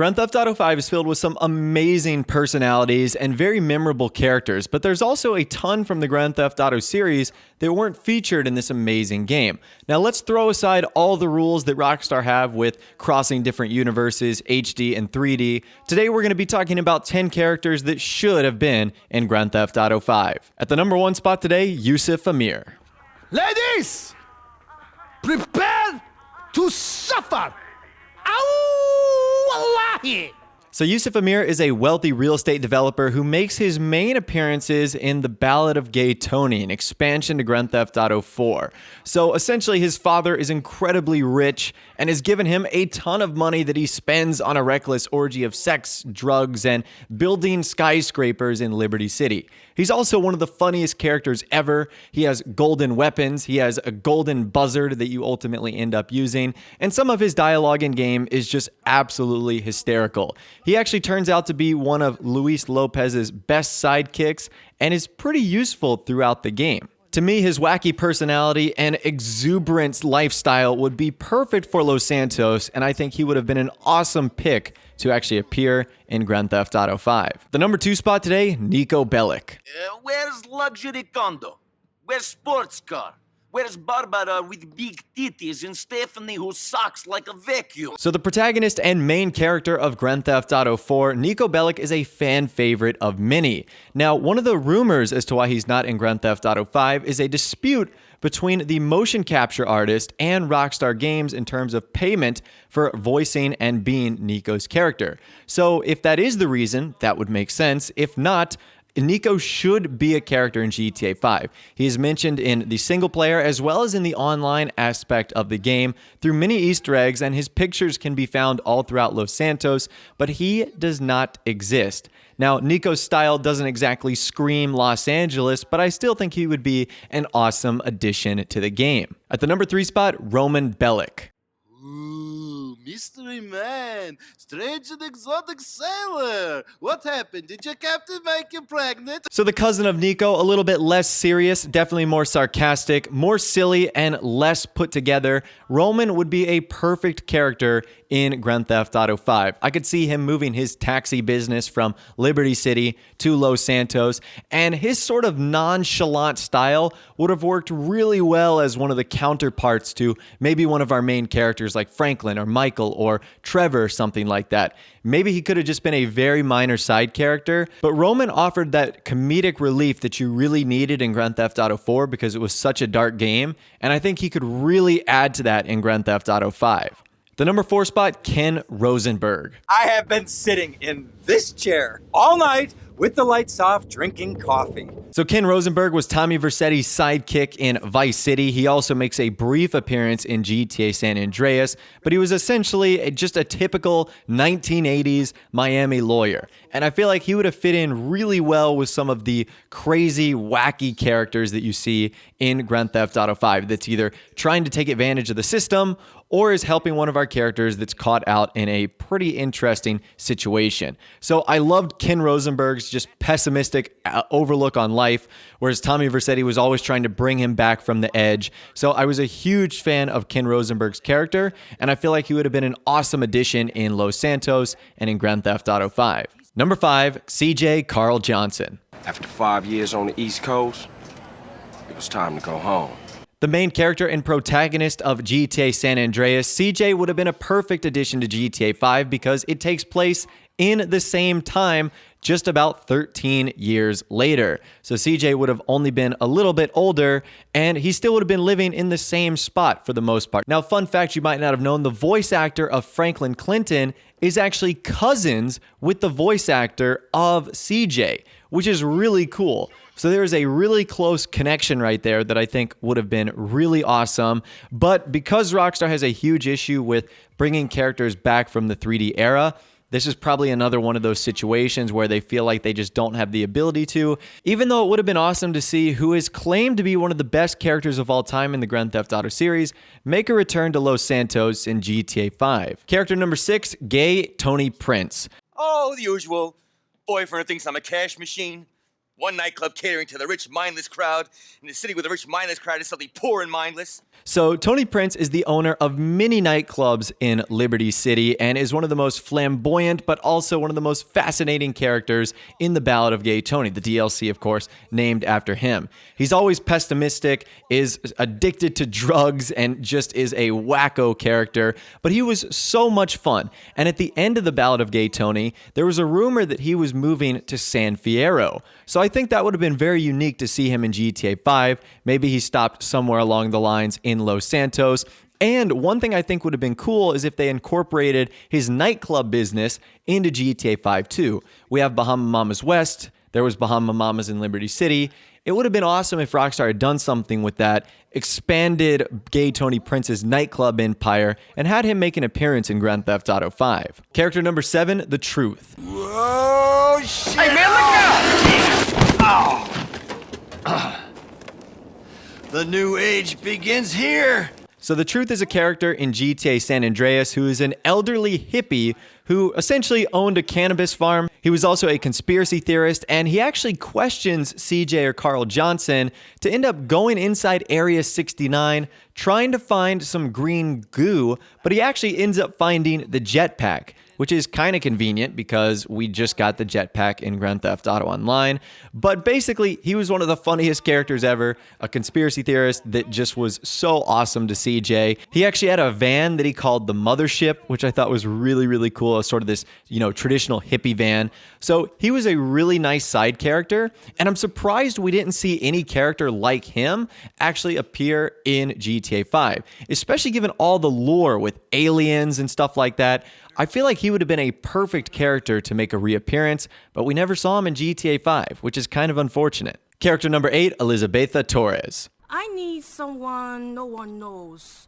Grand Theft Auto 5 is filled with some amazing personalities and very memorable characters, but there's also a ton from the Grand Theft Auto series that weren't featured in this amazing game. Now let's throw aside all the rules that Rockstar have with crossing different universes, HD and 3D. Today we're going to be talking about 10 characters that should have been in Grand Theft Auto 5. At the number 1 spot today, Youssef Amir. Ladies, prepare to suffer. Ow, wallahi. So Youssef Amir is a wealthy real estate developer who makes his main appearances in The Ballad of Gay Tony, an expansion to Grand Theft Auto 4. So essentially his father is incredibly rich and has given him a ton of money that he spends on a reckless orgy of sex, drugs, and building skyscrapers in Liberty City. He's also one of the funniest characters ever. He has golden weapons, he has a golden buzzard that you ultimately end up using, and some of his dialogue in game is just absolutely hysterical. He actually turns out to be one of Luis Lopez's best sidekicks and is pretty useful throughout the game. To me, his wacky personality and exuberant lifestyle would be perfect for Los Santos, and I think he would have been an awesome pick to actually appear in Grand Theft Auto 5. The number 2 spot today, Nico Bellic. Where's luxury condo? Where's sports car? Where's Barbara with big titties and Stephanie who sucks like a vacuum? So the protagonist and main character of Grand Theft Auto 4, Nico Bellic, is a fan favorite of many. Now, one of the rumors as to why he's not in Grand Theft Auto 5 is a dispute between the motion capture artist and Rockstar Games in terms of payment for voicing and being Nico's character. So if that is the reason, that would make sense. If not, Nico should be a character in GTA 5. He is mentioned in the single player as well as in the online aspect of the game through many Easter eggs, and his pictures can be found all throughout Los Santos, but he does not exist. Now, Nico's style doesn't exactly scream Los Angeles, but I still think he would be an awesome addition to the game. At the number 3 spot, Roman Bellic. Ooh, mystery man, strange and exotic sailor. What happened? Did your captain make you pregnant? So the cousin of Nico, a little bit less serious, definitely more sarcastic, more silly, and less put together. Roman would be a perfect character in Grand Theft Auto 5. I could see him moving his taxi business from Liberty City to Los Santos, and his sort of nonchalant style would have worked really well as one of the counterparts to maybe one of our main characters like Franklin or Michael or Trevor, something like that. Maybe he could have just been a very minor side character, but Roman offered that comedic relief that you really needed in Grand Theft Auto 4 because it was such a dark game, and I think he could really add to that in Grand Theft Auto 5. The number 4 spot, Ken Rosenberg. I have been sitting in this chair all night with the lights off, drinking coffee. So Ken Rosenberg was Tommy Vercetti's sidekick in Vice City. He also makes a brief appearance in GTA San Andreas, but he was essentially just a typical 1980s Miami lawyer. And I feel like he would have fit in really well with some of the crazy, wacky characters that you see in Grand Theft Auto 5 that's either trying to take advantage of the system or is helping one of our characters that's caught out in a pretty interesting situation. So I loved Ken Rosenberg's just pessimistic overlook on life, whereas Tommy Vercetti was always trying to bring him back from the edge. So I was a huge fan of Ken Rosenberg's character, and I feel like he would have been an awesome addition in Los Santos and in Grand Theft Auto 5. Number 5, CJ Carl Johnson. After 5 years on the East Coast, it was time to go home. The main character and protagonist of GTA San Andreas, CJ would have been a perfect addition to GTA 5 because it takes place in the same time, just about 13 years later. So CJ would have only been a little bit older, and he still would have been living in the same spot for the most part. Now, fun fact you might not have known, the voice actor of Franklin Clinton is actually cousins with the voice actor of CJ, which is really cool. So there's a really close connection right there that I think would have been really awesome. But because Rockstar has a huge issue with bringing characters back from the 3D era, this is probably another one of those situations where they feel like they just don't have the ability to. Even though it would have been awesome to see who is claimed to be one of the best characters of all time in the Grand Theft Auto series make a return to Los Santos in GTA 5. Character number 6, gay Tony Prince. Oh, the usual. Boyfriend thinks I'm a cash machine. One nightclub catering to the rich, mindless crowd, in a city where the rich, mindless crowd is something poor and mindless. So Tony Prince is the owner of many nightclubs in Liberty City and is one of the most flamboyant, but also one of the most fascinating characters in The Ballad of Gay Tony, the DLC, of course, named after him. He's always pessimistic, is addicted to drugs, and just is a wacko character, but he was so much fun. And at the end of The Ballad of Gay Tony, there was a rumor that he was moving to San Fierro. So I think that would have been very unique to see him in GTA 5. Maybe he stopped somewhere along the lines in Los Santos. And one thing I think would have been cool is if they incorporated his nightclub business into GTA 5 too. We have Bahama Mamas West. There was Bahama Mamas in Liberty City. It would have been awesome if Rockstar had done something with that, expanded Gay Tony Prince's nightclub empire, and had him make an appearance in Grand Theft Auto 5. Character number 7, The Truth. Whoa, shit! Hey, man, look out! Oh. The new age begins here. So The Truth is a character in GTA San Andreas who is an elderly hippie who essentially owned a cannabis farm. He was also a conspiracy theorist, and he actually questions CJ or Carl Johnson to end up going inside Area 69, trying to find some green goo, but he actually ends up finding the jetpack, which is kind of convenient because we just got the jetpack in Grand Theft Auto Online. But basically, he was one of the funniest characters ever, a conspiracy theorist that just was so awesome to CJ. He actually had a van that he called the Mothership, which I thought was really, really cool, sort of this, traditional hippie van. So he was a really nice side character, and I'm surprised we didn't see any character like him actually appear in GTA 5, especially given all the lore with aliens and stuff like that. I feel like he would have been a perfect character to make a reappearance, but we never saw him in GTA 5, which is kind of unfortunate. Character number 8, Elizabetha Torres. I need someone no one knows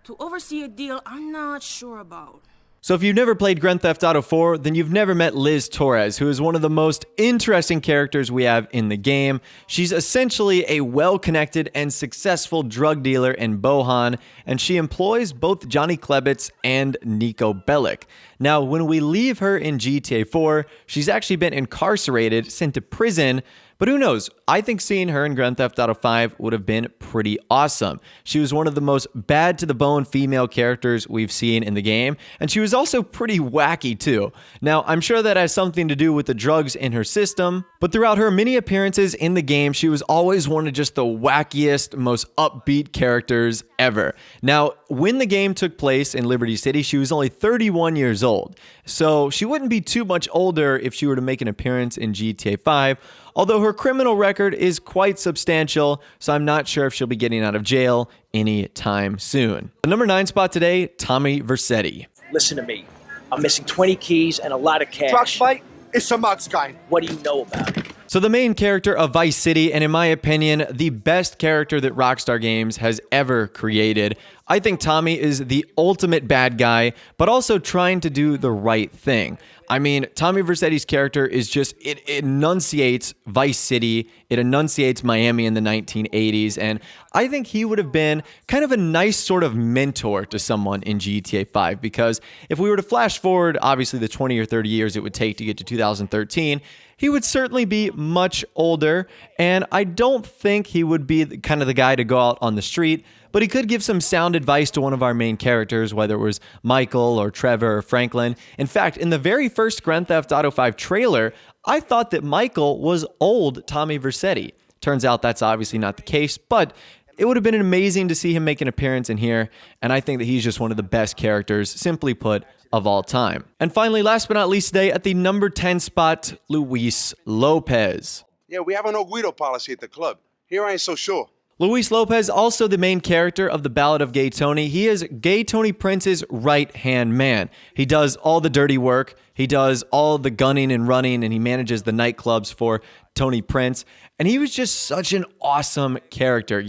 to oversee a deal I'm not sure about. So if you've never played Grand Theft Auto 4, then you've never met Liz Torres, who is one of the most interesting characters we have in the game. She's essentially a well-connected and successful drug dealer in Bohan, and she employs both Johnny Klebitz and Nico Bellic. Now, when we leave her in GTA 4, she's actually been incarcerated, sent to prison, but who knows? I think seeing her in Grand Theft Auto 5 would have been pretty awesome. She was one of the most bad-to-the-bone female characters we've seen in the game, and she was also pretty wacky too. Now, I'm sure that has something to do with the drugs in her system, but throughout her many appearances in the game, she was always one of just the wackiest, most upbeat characters ever. Now, when the game took place in Liberty City, she was only 31 years old, so she wouldn't be too much older if she were to make an appearance in GTA 5, although her criminal record is quite substantial, so I'm not sure if she'll be getting out of jail anytime soon. The number 9 spot today, Tommy Vercetti. Listen to me. I'm missing 20 keys and a lot of cash. Drugs fight? It's a mud's guy. What do you know about it? So the main character of Vice City, and in my opinion, the best character that Rockstar Games has ever created. I think Tommy is the ultimate bad guy, but also trying to do the right thing. I mean, Tommy Vercetti's character is just, it enunciates Vice City, it enunciates Miami in the 1980s, and I think he would have been kind of a nice sort of mentor to someone in GTA 5, because if we were to flash forward, obviously the 20 or 30 years it would take to get to 2013, he would certainly be much older, and I don't think he would be kind of the guy to go out on the street, but he could give some sound advice to one of our main characters, whether it was Michael or Trevor or Franklin. In fact, in the very first Grand Theft Auto 5 trailer, I thought that Michael was old Tommy Vercetti. Turns out that's obviously not the case, but it would have been amazing to see him make an appearance in here, and I think that he's just one of the best characters, simply put, of all time. And finally, last but not least today, at the number 10 spot, Luis Lopez. Yeah, we have a no guido policy at the club. Here I ain't so sure. Luis Lopez, also the main character of The Ballad of Gay Tony. He is Gay Tony Prince's right-hand man. He does all the dirty work, he does all the gunning and running, and he manages the nightclubs for Tony Prince. And he was just such an awesome character.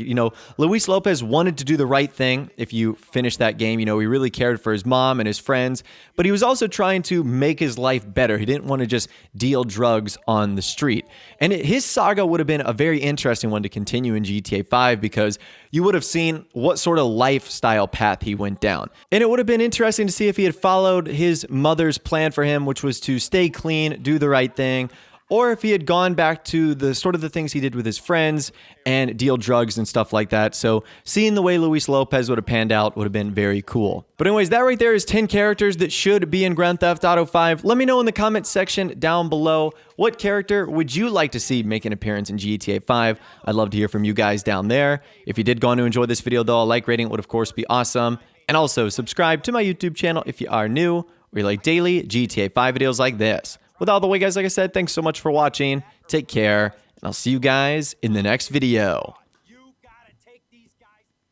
Luis Lopez wanted to do the right thing. If you finish that game, he really cared for his mom and his friends, but he was also trying to make his life better. He didn't want to just deal drugs on the street. And his saga would have been a very interesting one to continue in GTA 5 because you would have seen what sort of lifestyle path he went down. And it would have been interesting to see if he had followed his mother's plan for him, which was to stay clean, do the right thing, or if he had gone back to the sort of the things he did with his friends and deal drugs and stuff like that. So seeing the way Luis Lopez would have panned out would have been very cool. But anyways, that right there is 10 characters that should be in Grand Theft Auto 5. Let me know in the comment section down below, what character would you like to see make an appearance in GTA 5? I'd love to hear from you guys down there. If you did go on to enjoy this video though, a like rating would of course be awesome. And also subscribe to my YouTube channel if you are new, where you like daily GTA 5 videos like this. With all the way, guys, like I said, thanks so much for watching. Take care, and I'll see you guys in the next video.